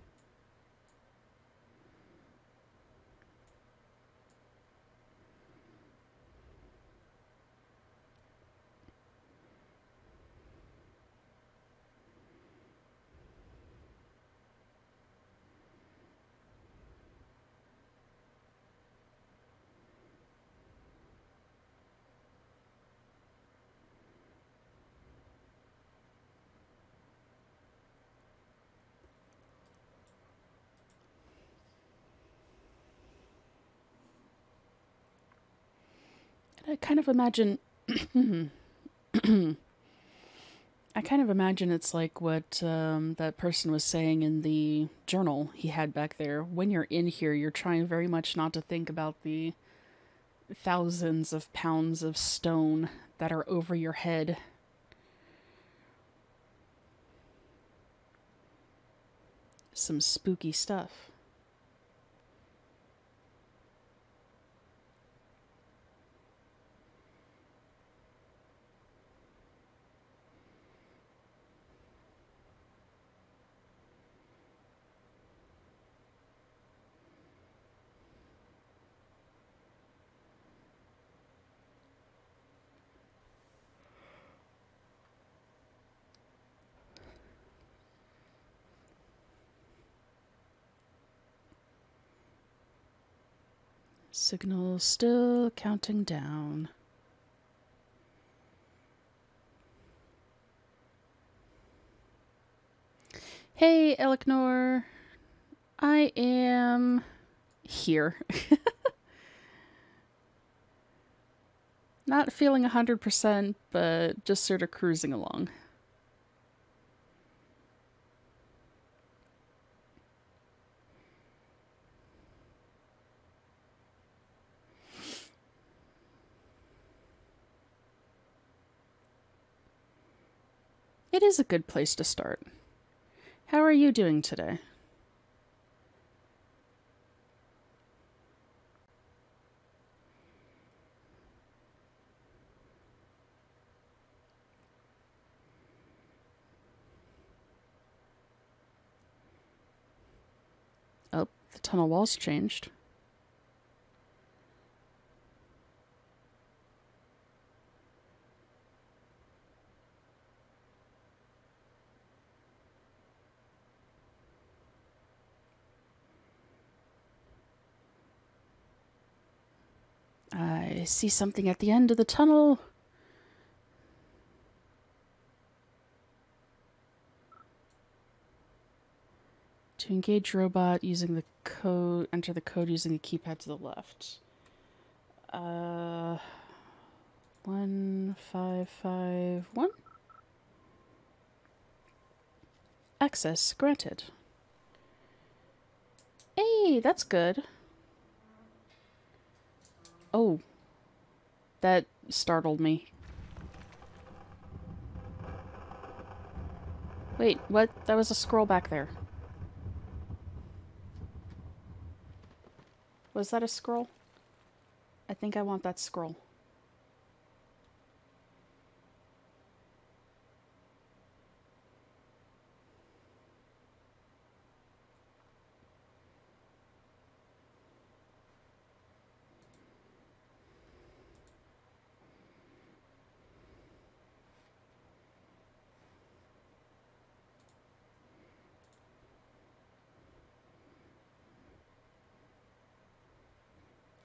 I kind of imagine it's like what that person was saying in the journal he had back there. When you're in here, you're trying very much not to think about the thousands of pounds of stone that are over your head. Some spooky stuff. Signal still counting down. Hey, Elknor. I am here. Not feeling 100%, but just sort of cruising along. It is a good place to start. How are you doing today? Oh, the tunnel wall's changed. I see something at the end of the tunnel. To engage robot using the code, enter the code using the keypad to the left. 1551. Access granted. Hey, that's good. Oh, that startled me. Wait, what? That was a scroll back there. Was that a scroll? I think I want that scroll.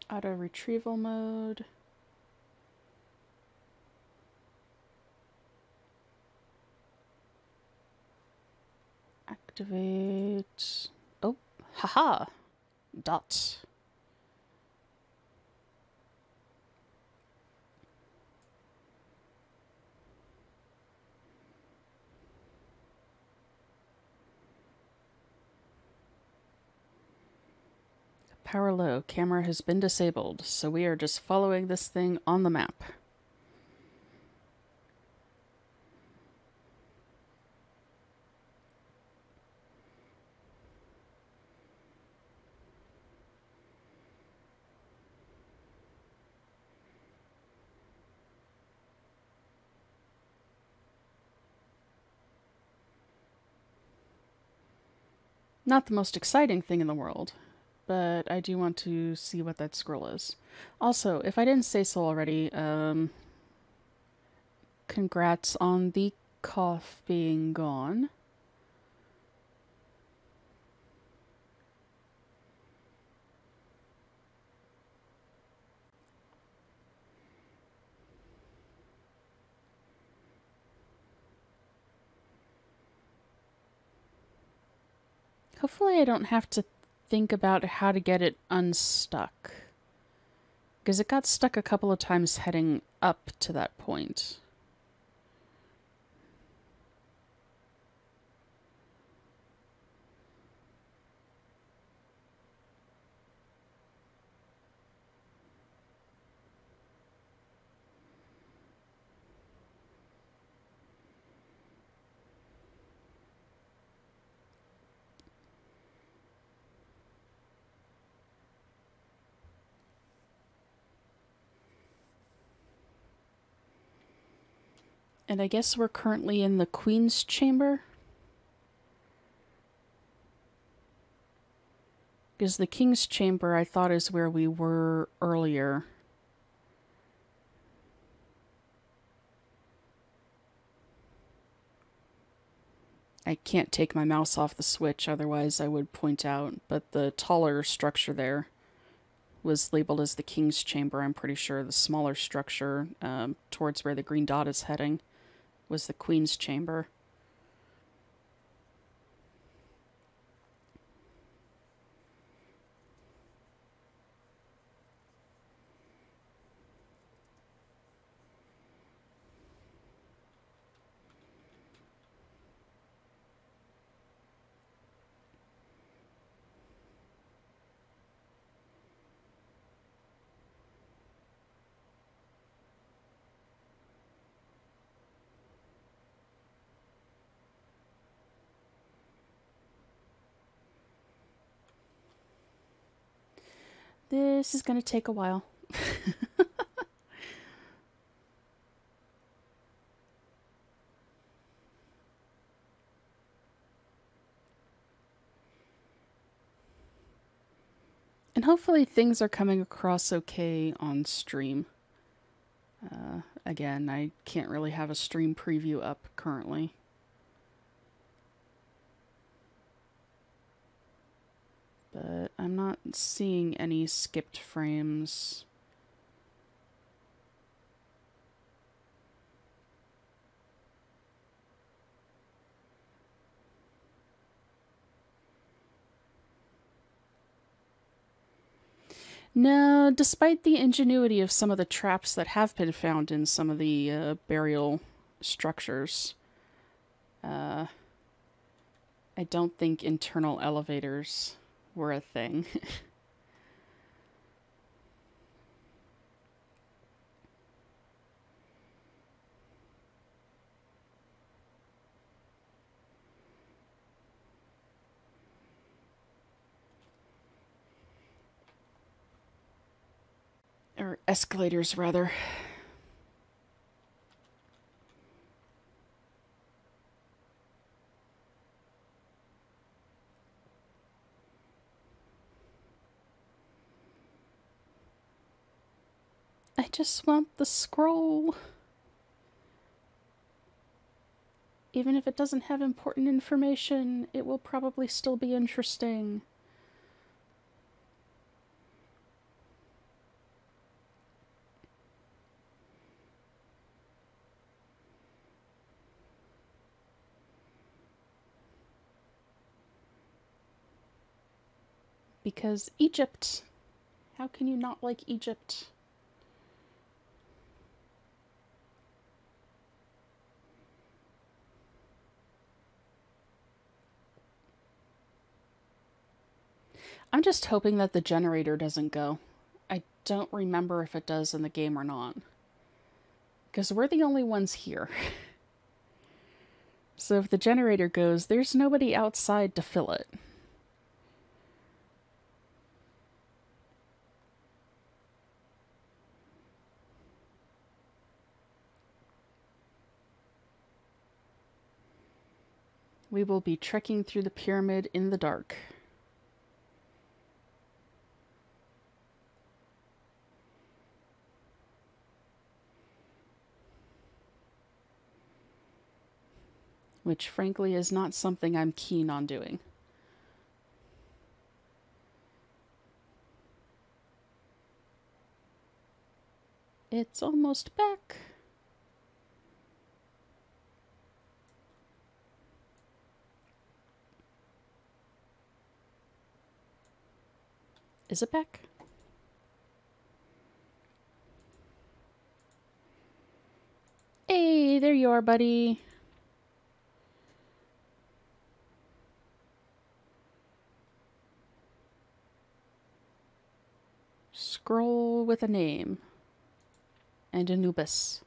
Auto retrieval mode. Activate. Oh, haha. Dot. Power low. Camera has been disabled, so we are just following this thing on the map. Not the most exciting thing in the world, but I do want to see what that scroll is. Also, if I didn't say so already, congrats on the cough being gone. Hopefully I don't have to think about how to get it unstuck. Because it got stuck a couple of times heading up to that point. And I guess we're currently in the Queen's Chamber. Because the King's Chamber, I thought, is where we were earlier. I can't take my mouse off the switch, otherwise I would point out, but the taller structure there was labeled as the King's Chamber. I'm pretty sure the smaller structure towards where the green dot is heading was the Queen's Chamber. This is going to take a while. And hopefully things are coming across okay on stream. Again, I can't really have a stream preview up currently. But I'm not seeing any skipped frames. No, despite the ingenuity of some of the traps that have been found in some of the burial structures, I don't think internal elevators were a thing. Or escalators, rather. I just want the scroll. Even if it doesn't have important information, it will probably still be interesting. Because Egypt. How can you not like Egypt? I'm just hoping that the generator doesn't go. I don't remember if it does in the game or not. Because we're the only ones here. So if the generator goes, there's nobody outside to fill it. We will be trekking through the pyramid in the dark. Which, frankly, is not something I'm keen on doing. It's almost back. Is it back? Hey, there you are, buddy. Scroll with a name. And Anubis.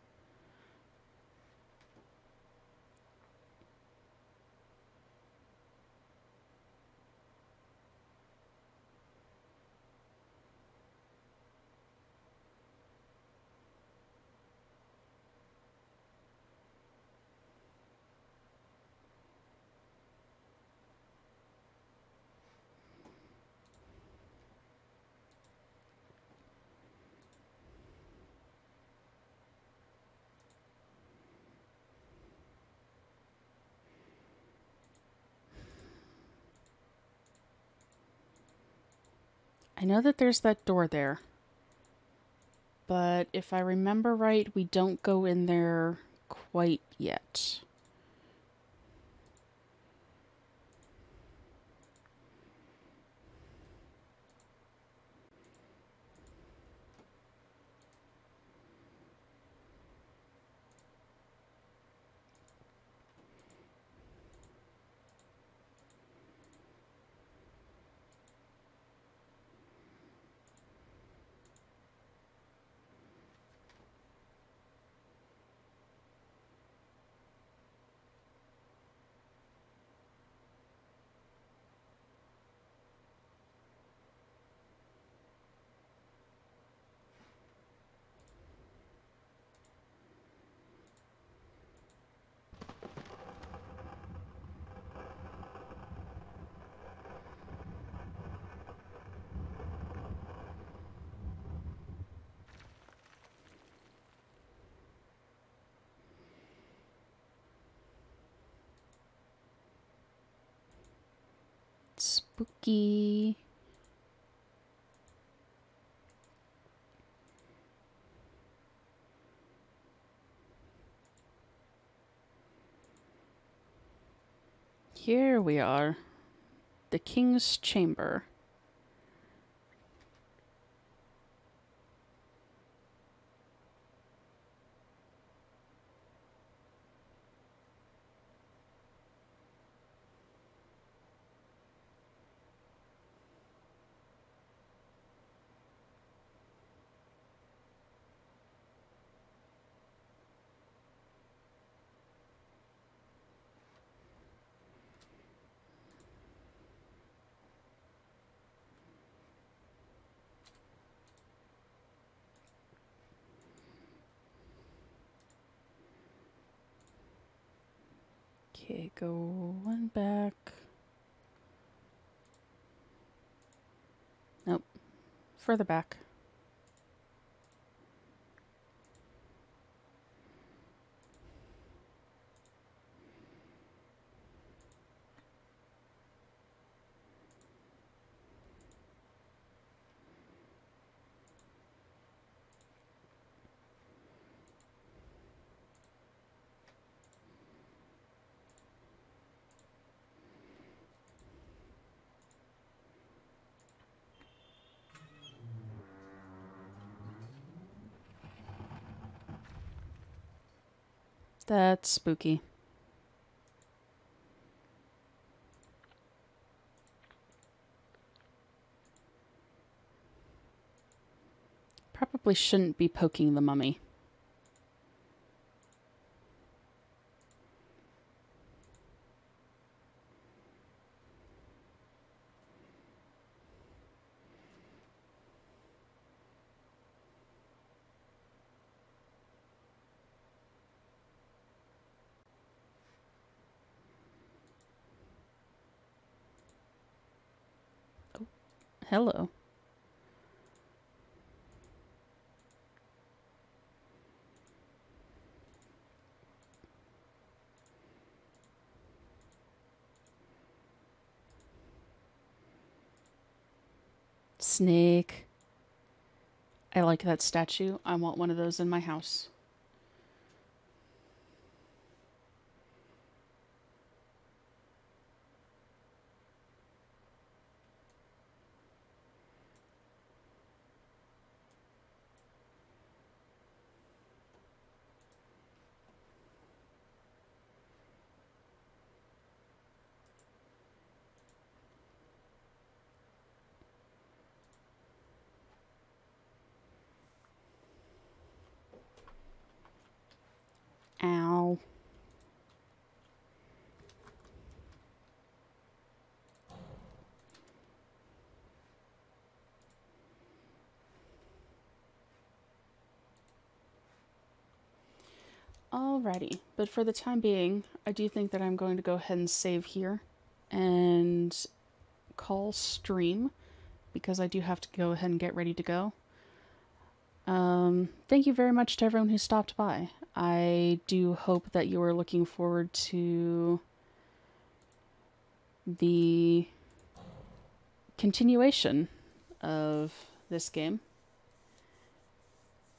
I know that there's that door there. But if I remember right, we don't go in there quite yet. Spooky. Here we are. The King's Chamber. Okay, go one back. Nope. Further back. That's spooky. Probably shouldn't be poking the mummy. Oh, hello. Snake. I like that statue. I want one of those in my house. Ow. Alrighty, but for the time being, I do think that I'm going to go ahead and save here and call stream because I do have to go ahead and get ready to go. Thank you very much to everyone who stopped by. I do hope that you are looking forward to the continuation of this game.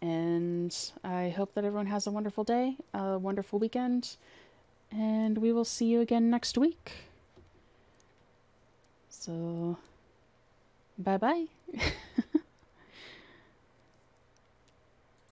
And I hope that everyone has a wonderful day, a wonderful weekend, and we will see you again next week. So, bye-bye.